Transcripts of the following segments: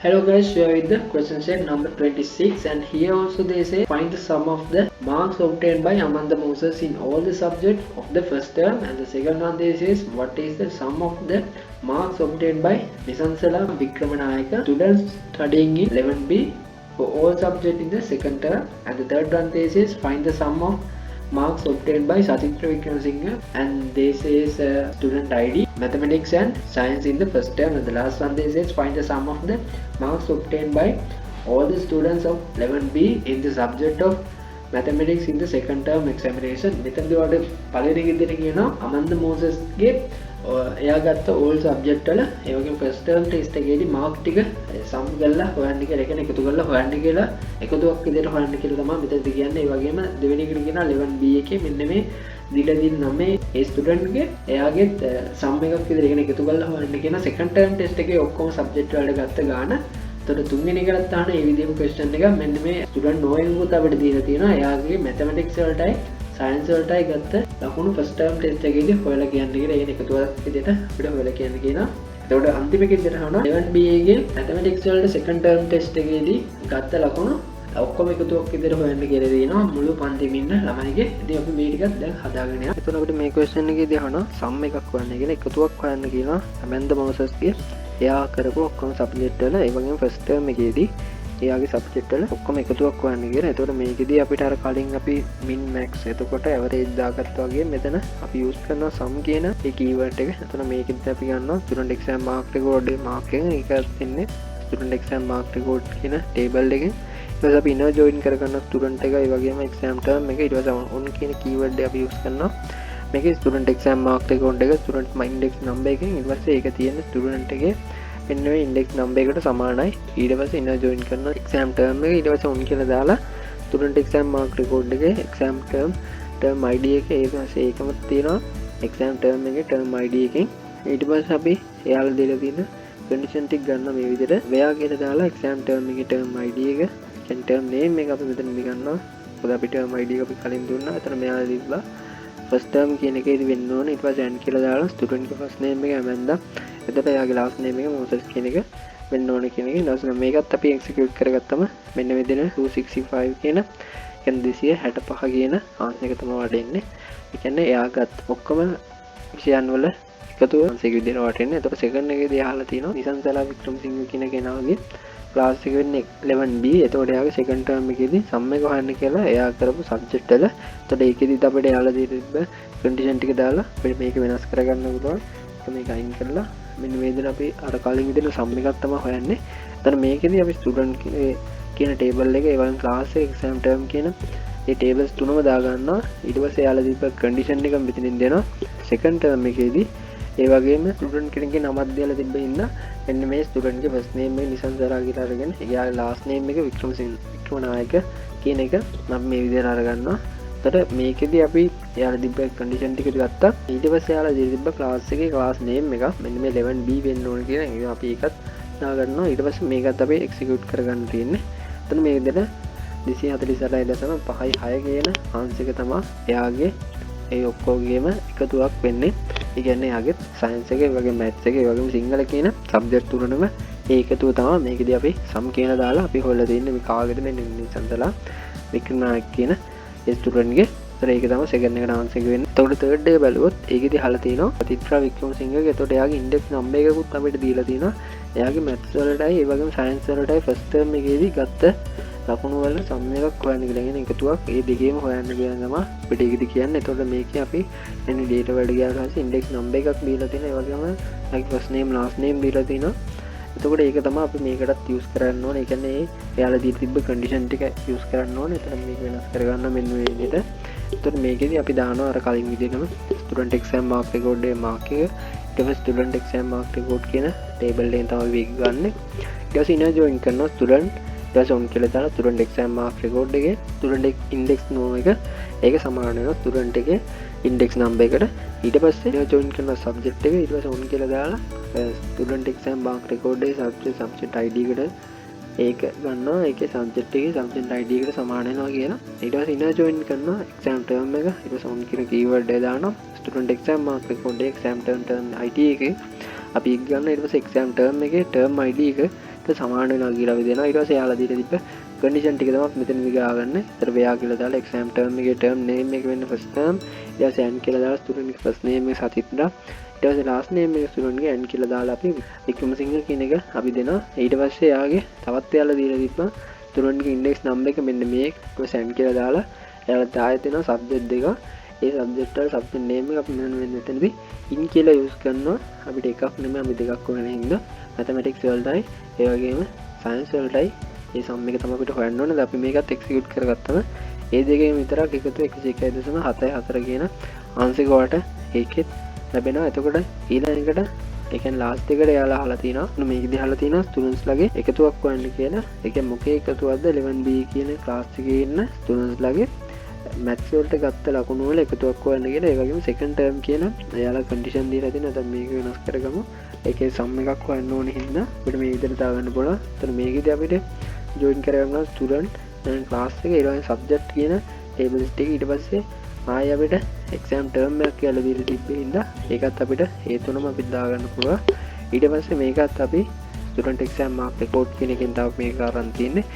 Hello guys, we are with the question set number 26, and here also they say find the sum of the marks obtained by Amanda Moses in all the subjects of the first term, and the second one they says what is the sum of the marks obtained by Nisansala Vikramanayaka students studying in 11B for all subjects in the second term, and the third one they says find the sum of marks obtained by Satitra Vikramasinghe, and this is student ID mathematics and science in the first term, and the last one they says find the sum of the marks obtained by all the students of 11B in the subject of mathematics in the second term examination. මෙතනදී ඔයාලට පළවෙනි විදිහට කියනවා අමන්ද මෝසස්ගේ එයා ගත්ත all subject වල ඒ වගේම first term test එකේදී mark ටික sum කරලා හොයන්න කියලා, ඒ කියන්නේ එකතු කරලා හොයන්න කියලා, එකතුවක් විදිහට හොයන්න කියලා තමයි මෙතනදී කියන්නේ. ඒ වගේම දෙවෙනි එකට කියනවා 11B එකේ මෙන්න මේ දීලා දින නමේ ඒ ස්ටුඩන්ට් ගේ එයාගේ sum එකක් විදිහට කියන එකතු කරලා හොයන්න කියන second term test එකේ ඔක්කොම subject වලට ගත්ත ගාන. එතකොට තුන්වෙනි එකකට තාන මේ විදිහම question එකක් මෙන්න මේ ස්ටුඩන්ට් නොයෙකුත් අපිට දීලා තියෙනවා. එයාගේ mathematics වලටයි සයින්ස් වලටයි ගත්ත ලකුණු ෆස්ට් ටර්ම් ටෙස්ට් එකේදී හොයලා කියන්න කියලා. ඒක එකතුවක් විදිහට අපිට හොයලා කියන්න කියනවා. එතකොට අන්තිම එකේ විදිහට අහනවා 11B එකේ මැතමැටික්ස් වලට සෙකන්ඩ් ටර්ම් ටෙස්ට් එකේදී ගත්ත ලකුණු ඔක්කොම එකතුවක් විදිහට හොයන්න කියලා දෙනවා මුළු පන්තිෙම ඉන්න ළමයිගේ. ඉතින් අපි මේ ටිකත් දැන් හදාගෙන යනවා. එතකොට අපිට මේ ක්වෙස්චන් එකේදී අහනවා සම් එකක් හොයන්න කියලා, එකතුවක් හොයන්න කියලා අමන්ද මොසස්ගේ එයා කරපු ඔක්කොම සබ්ජෙක්ට් වල. ඒ වගේම ෆස්ට් ටර්ම් එකේදී එයාගේ සබ්ජෙක්ට් වල ඔක්කොම එකතුවක් හොයන්න කියලා. එතකොට මේකෙදී අපිට අර කලින් අපි min max එතකොට average දාගත්තා වගේ මෙතන අපි use කරනවා sum කියන ඒ keyword එක. එතකොට මේකෙදී අපි ගන්නවා student exam mark record mark එක. ඒකත් ඉන්නේ student exam mark record කියන table එකෙන්. ඊට පස්සේ අපි inner join කරගන්න student එක, ඒ වගේම exam term එක, ඊට පස්සේ on කියන keyword එක අපි use කරනවා. මේකේ student exam mark record එක student index number එකෙන්, ඊට පස්සේ ඒක තියෙන student එකේ මෙන්න මේ index number එකට සමානයි. ඊට පස්සේ inner join කරන exam term එක, ඊට පස්සේ on කියලා දාලා student exam mark record එකේ exam term id එක, ඒ පස්සේ ඒකම තියෙනවා exam term එකේ term id එකෙන්. ඊට පස්සේ අපි එයාලා දීලා තියෙන condition ටික ගන්න මේ විදිහට where කියලා දාලා exam term එකේ term id එක, කියන්නේ term name එක අපි මෙතන ගන්නවා. මොකද අපි term id එක අපි කලින් දුන්නා. එතන මෙයාලා දීලා first term කියන එකේදී වෙන්න ඕනේ. ඊට පස්සේ n කියලා දාලා student ගේ first name එක Amanda, එතකොට එයාගේ last name එක Moses කියන එක වෙන්න ඕනේ කියන එක. ඊට පස්සේ මේකත් අපි execute කරගත්තම මෙන්න මේ දෙන 265 කියන, කියන්නේ 265 කියන answer එක තමයි වඩෙන්නේ. ඒ කියන්නේ එයාගත් ඔක්කොම විෂයන් වල එකතුව answer එක විදිහට වටෙන්නේ. එතකොට second එකේදී අහලා තියෙනවා නිසංසලා වික්‍රමසිංහ කියන කෙනාගේ class එක වෙන්නේ 11B. එතකොට එයාගේ second term එකේදී sum එක හොයන්න කියලා එයා කරපු subject වල. එතකොට ඒකෙදිත් අපිට එයාලා දීපු condition ටික දාලා අපිට මේක වෙනස් කරගන්න පුළුවන්. මේක අයින් කරලා මෙන්න මේ විදිහට අපි අර කලින් විදිහට sum එකක් තමයි හොයන්නේ. එතන මේකෙදී අපි student කියන table එක, ඒ වගේම class එක, exam term කියන මේ tables තුනම දා ගන්නවා. ඊට පස්සේ එයාලා දීපු condition එක මෙතනින් දෙනවා. second term එකේදී ඒ වගේම ස්ටුඩන්ට් කෙනෙක්ගේ නමක් දාලා තිබ්බ හින්දා මෙන්න මේ ස්ටුඩන්ට් ගේ ෆස්ට් නේම් එක නිසංසරා කියලා අරගෙන එයාගේ ලාස්ට් නේම් එක වික්‍රමනායක කියන එක මම මේ විදිහට අරගන්නවා. එතකොට මේකෙදි අපි එයාලා තිබ්බ කන්ඩිෂන් ටික ගත්තා. ඊට පස්සේ එයාලා තිබ්බ ක්ලාස් එකේ ක්ලාස් නේම් එක මෙන්න මේ 11B වෙන්න ඕන කියන එක අපි ඒකත් දාගන්නවා. ඊට පස්සේ මේකත් අපි එක්සිකියුට් කරගන්න තියෙන්නේ. එතන මේ විදිහට 248.5 කියන ආන්සර් එක තමයි එයාගේ ඒ ඔක්කොගේම එකතුවක් වෙන්නේ. ඒ කියන්නේ යාගේ සයන්ස් එකේ, වගේ මැත්ස් එකේ, වගේම සිංහල කියන සබ්ජෙක්ට් තුනම ඒ එකතුව තමයි මේකදී අපි සම් කියලා දාලා අපි හොයලා තින්නේ මේ කාගෙද මෙන්න නිසන්තලා වික්‍රමනායක කියන ඒ ස්ටුඩන්ට් ගේ. ඒතර ඒක තමයි සෙකන්ඩ් එකට ආන්සර් එක වෙන්නේ. එතකොට තර්ඩ් එක බැලුවොත් ඒකෙදී අහලා තිනවා අතිත්‍රා වික්‍රමසිංහගේ. එතකොට එයාගේ ඉන්ඩෙක්ස් නම්බර් එකකුත් අපිට දීලා තිනවා. එයාගේ මැත්ස් වලටයි ඒ වගේම සයන්ස් වලටයි ෆස්ට් ටර්ම් එකේදී ගත්ත ලකුණු වල සම් එකක් හොයන්න කියලා. කියන එකතුවක් ඒ දෙකේම හොයන්න කියලා තමයි අපිට ඒකෙදි කියන්නේ. එතකොට මේකේ අපි එන්නේ data වලට ගියාට පස්සේ index number එකක් දීලා තියෙනවා. ඒ වගේම like first name last name දීලා තියෙනවා. එතකොට ඒක තමයි අපි මේකටත් use කරන්න ඕනේ. ඒ කියන්නේ එයාලා දී තිබ්බ condition ටික use කරන්න ඕනේ. එතන මේක වෙනස් කරගන්න මෙන්න මේ විදිහට. එතකොට මේකෙදි අපි දානවා අර කලින් විදිහටම student exam mark record එකේ mark එක, ඊට පස්සේ student exam mark record කියන table එකෙන් තමයි මේක ගන්න. ඊට පස්සේ inner join කරනවා student on කියලා දාලා student exam mark record එකේ student index name එක ඒක සමාන වෙනවා student එකේ index number එකට. ඊට පස්සේ join කරන subject එක ඊට පස්සේ on කියලා දාලා student exam mark record එකේ subject id එකට ඒක ගන්නවා. ඒකේ subject එකේ subject id එකට සමාන වෙනවා කියලා. ඊට පස්සේ inner join කරනවා exam term එක. ඊට පස්සේ on කියන keyword එක දානවා student exam mark record එකේ exam term id එකේ අපි ගන්න. ඊට පස්සේ exam term එකේ term id එක සමාන වෙනවා කියලා අපි දෙනවා. ඊට පස්සේ යාලා දීලා තිබ්බ කන්ඩිෂන් ටික තමයි මෙතන ගාගන්න. ඒතර වෙයා කියලා දාලා exam term එකේ term name එක වෙන්න first term. ඊට පස්සේ n කියලා දාලා student එක first name එක සතිත්දා. ඊට පස්සේ last name එක student ගේ n කියලා දාලා අපි වික්‍රමසිංහ කියන එක අපි දෙනවා. ඊට පස්සේ යාගේ තවත් යාලා දීලා තිබ්බා student ගේ index number එක මෙන්න මේ n කියලා දාලා යාලා දාලා තියෙනවා subject දෙක. ඒ subject වල subject name එක අපි මෙතනදී in කියලා use කරනවා. අපිට එකක් නෙමෙයි අපි දෙකක් වෙන හින්දා mathematics වලටයි ඒ වගේම science වලටයි මේ sum එක තමයි අපිට හොයන්න ඕනේ. අපි මේකත් execute කරගත්තම ඒ දෙකේම විතරක් එකතු 101.74 කියන ආන්සර් වලට ඒකෙත් ලැබෙනවා. එතකොට ඊළඟට ඒ කියන්නේ last එකට යාලා අහලා තිනවා මේකදී අහලා තිනවා students ලගේ එකතුවක් හොයන්න කියලා. ඒ කියන්නේ මොකේ එකතුවක්ද 11B කියන class එකේ ඉන්න students ලගේ maths වලට ගත්ත ලකුණු වල එකතුවක් හොයන්න කියලා. ඒ වගේම second term කියන යාලා condition දීලා තියෙනවා. දැන් මේක වෙනස් කරගමු. ඒකේ sum එකක් හොයන්න ඕනේ හින්දා අපිට මේ විදිහට දාගන්න පුළුවන්. එතන මේකදී අපිට join කරගන්නවා student දැන් class එක ඊට පස්සේ subject කියන tables ටික ඊට පස්සේ ආයෙ අපිට exam term එකක් කියලා දීලා තිබ්බේ හින්දා ඒකත් අපිට ඒ තුනම අපිට දාගන්න පුළුවන්. ඊට පස්සේ මේකත් අපි student exam mark record කියන එකෙන් තව මේක අරන් තින්නේ.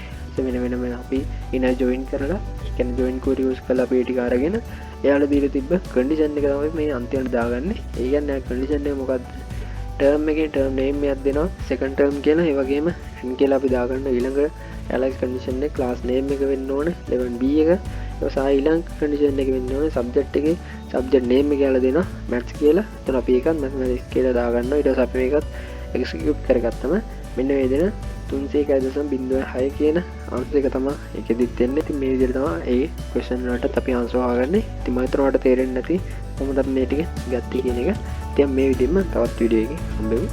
වෙන වෙනම අපි ඉන join කරලා කියන්නේ join query use කරලා අපි ටික අරගෙන එයාලා දීලා තිබ්බ condition එක තමයි මේ අන්තිමට දාගන්නේ. ඒ කියන්නේ condition එක මොකක්ද? term එකේ term name එකක් දෙනවා second term කියලා. ඒ වගේම n කියලා අපි දාගන්න. ඊළඟ alex condition එක class name එක වෙන්න ඕනේ 11B එක. ඊට ඊළඟ condition එක වෙන්න ඕනේ subject එකේ subject name එක කියලා දෙනවා maths කියලා. එතන අපි ඒකත් mathematics කියලා දාගන්නවා. ඊට පස්සේ අපි මේකත් execute කරගත්තම මෙන්න මේ දෙන 301.06 කියන ආන්සර් එක තමයි ඒකෙදිත් එන්නේ. ඉතින් මේ විදිහට තමයි ඒ question වලටත් අපි ආන්සර් හොයාගන්නේ. ඉතින් මම හිතනවා ඔයාලට තේරෙන්නේ නැති කොහොමද අපි මේ ටික ගත්තේ කියන එක. ඉතින් මේ විදිහෙම තවත් වීඩියෝ එකකින් හම්බෙමු.